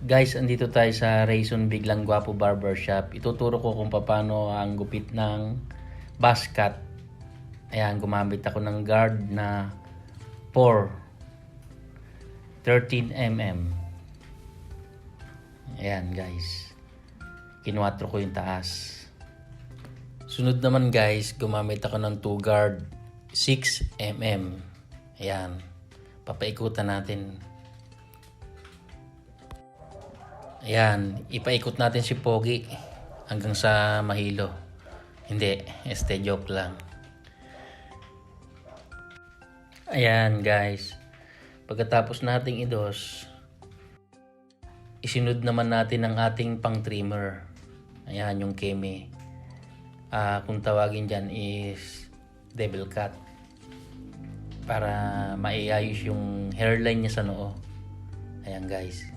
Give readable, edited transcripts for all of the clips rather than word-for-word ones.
Guys, andito tayo sa Rayson Biglang Guwapo Barbershop. Ituturo ko kung paano ang gupit ng buzz cut. Ayan, gumamit ako ng guard na 13 mm. Ayan guys, kinuwatro ko yung taas. Sunod naman guys, gumamit ako ng 2 guard 6 mm. Ayan, papaikutan natin. Ayan, ipaikot natin si Pogi hanggang sa Mahilo. Hindi, joke lang. Ayan guys, pagkatapos nating idos, isinod naman natin ang ating pang trimmer. Ayan yung keme. Kung tawagin dyan is devil cut, para maiayos yung hairline niya sa noo. Ayan guys,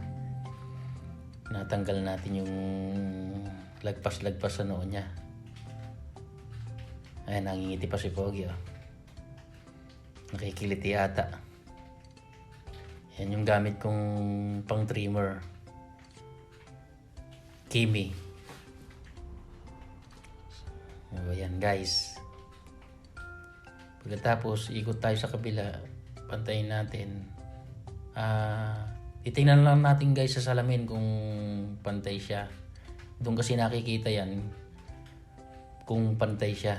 natanggal natin yung lagpas-lagpas sa noo niya. Ayan, nangingiti pa si Pogi oh. Nakikiliti ata. Yan yung gamit kong pang trimmer, Kimi. Ayan guys, pagkatapos ikot tayo sa kabila, pantayin natin. Titingnan lang natin guys sa salamin kung pantay siya. Doon kasi nakikita yan kung pantay siya.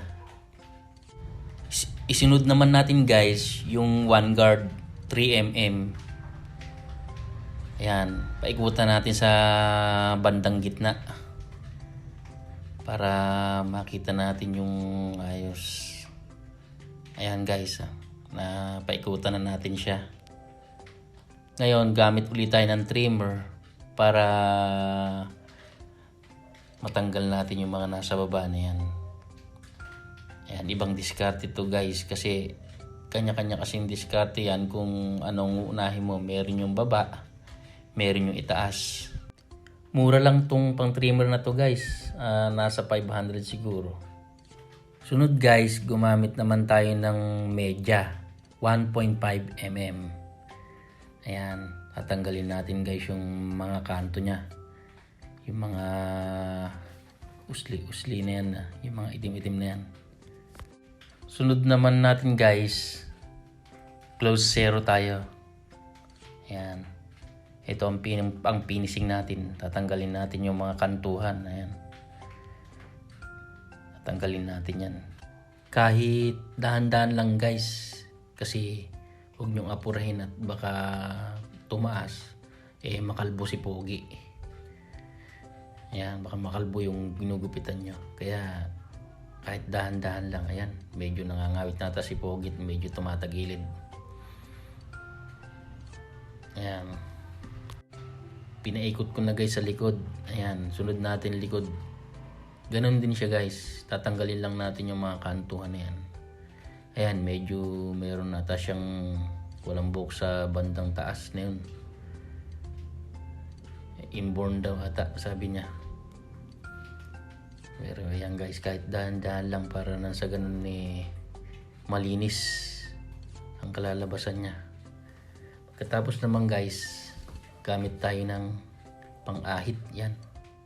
Isinod naman natin guys yung 1 guard 3mm. Ayan, paikutan natin sa bandang gitna para makita natin yung ayos. Ayan guys, na paikutan na natin siya. Ngayon, gamit ulit tayo ng trimmer para matanggal natin yung mga nasa baba na yan. Ayan, ibang diskarte to guys, kasi kanya-kanya kasing diskarte yan kung anong unahin mo. Meron yung baba, meron yung itaas. Mura lang tong pang trimmer na to guys, nasa 500 siguro. Sunod guys, gumamit naman tayo ng media 1.5mm. Ayan, tatanggalin natin guys yung mga kanto nya, yung mga usli na yan, yung mga itim-itim na yan. Sunod naman natin guys, close zero tayo. Ayan, ito ang finishing natin. Tatanggalin natin yung mga kantuhan. Ayan, tatanggalin natin yan. Kahit dahan-dahan lang guys, kasi huwag nyong apurahin at baka tumaas, makalbo si Pogi. Ayan, baka makalbo yung ginugupitan nyo. Kaya kahit dahan-dahan lang. Ayan, medyo nangangawit nata si Pogi, medyo tumatagilid. Ayan, pinaikot ko na guys sa likod. Ayan, sunod natin likod. Ganon din siya guys, tatanggalin lang natin yung mga kantuhan na yan. Ayan, medyo meron nata siyang walang buhok sa bandang taas na yun. Inborn daw ata, sabi niya. Pero ayan guys, kahit dahan-dahan lang para nang sa ganun malinis ang kalalabasan niya. Pagkatapos naman guys, gamit tayo ng pang-ahit. Yan,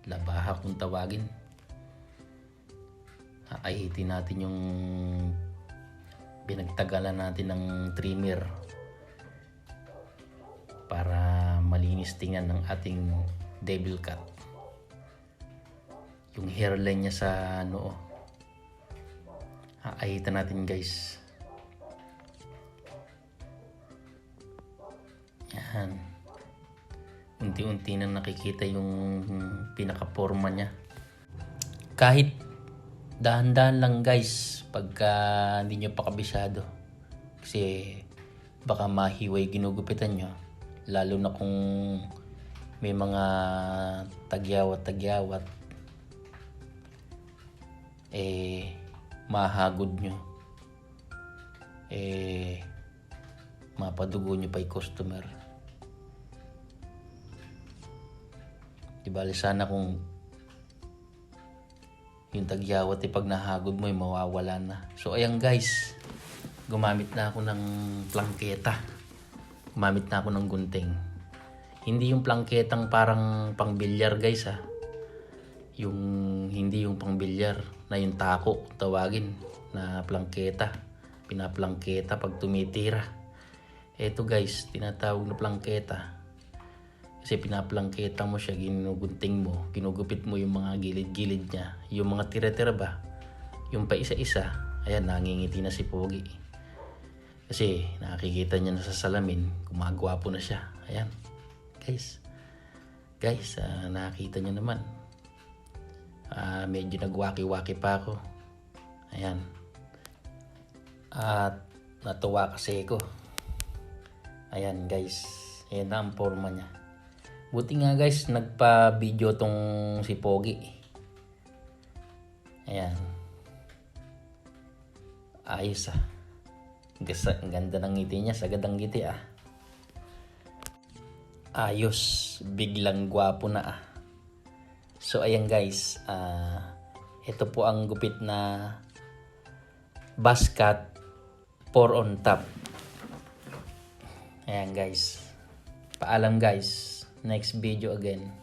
labaha kung tawagin. Aahitin natin yung pinagtagalan natin ng trimmer para malinis tingnan ng ating devil cut. Yung hairline niya sa noo, aahitan natin guys. Yan, unti-unti na nakikita yung pinaka-forma niya. Kahit dahan-dahan lang guys pagka hindi nyo pa kabisado, kasi baka mahiway ginugupitan nyo, lalo na kung may mga tagyawat mahagod nyo, mapadugo nyo pa yung customer. Di bali sana kung yung tagyawat pag nahagod mo mawawala na. So ayan guys, gumamit na ako ng plangketa, gumamit na ako ng gunting. Hindi yung plangketang parang pangbilyar guys ha. Yung hindi yung pangbilyar na yung tako tawagin na plangketa. Pinaplangketa pag tumitira. Eto guys, tinatawag na plangketa. Kasi pinaplangketa mo siya, ginugunting mo, ginugupit mo yung mga gilid-gilid niya. Yung mga tira-tira ba, yung pa isa-isa, ayan, nangingiti na si Pogi. Kasi nakikita niya na sa salamin, gumagwapo na siya. Ayan, guys, nakita niyo naman. Medyo nagwaki-waki pa ako. Ayan. At natuwa kasi ako. Ayan guys, ayan na ang forma niya. Buti nga guys, nagpa-video tong si Pogi. Ayan. Ayos ah. Ang ganda ng ngiti niya, sagad ang ngiti ah. Ayos, biglang gwapo na ah. So ayan guys, ito po ang gupit na buzz cut 4 on top. Ayan guys. Paalam guys. Next video again.